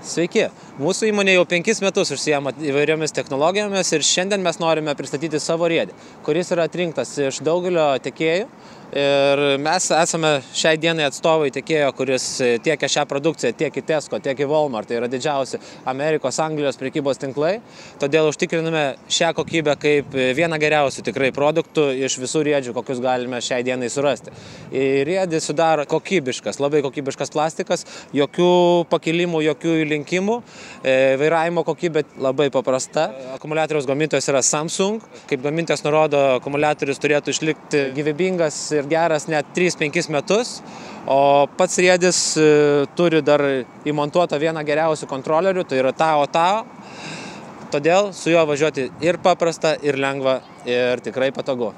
Sveiki, mūsų įmonė jau 5 metus užsiema įvairiomis technologijomis ir šiandien mes norime pristatyti savo riedį, kuris yra atrinktas iš daugelio tiekėjų. Ir mes esame šiai dienai atstovai tiekėjo, kuris tiekia šią produkciją tiek į Tesco, tiek į Walmart, tai yra didžiausi Amerikos, Anglijos prekybos tinklai. Todėl užtikriname šią kokybę kaip vieną geriausių tikrai produktų iš visų riedžių, kokius galime šiai dienai surasti. Riedį sudaro kokybiškas, labai kokybiškas plastikas, jokių pakilimų, jokių įlinkimų. Vairavimo kokybė labai paprasta. Akumuliatoriaus gamintojas yra Samsung. Kaip gamintojas nurodo, akumuliatorius turėtų išlikti gyvybingas ir geras net 3-5 metus, o pats riedis turi dar įmontuotą vieną geriausių kontrolerių, tai yra Tao. Todėl su juo važiuoti ir paprasta, ir lengva, ir tikrai patogu.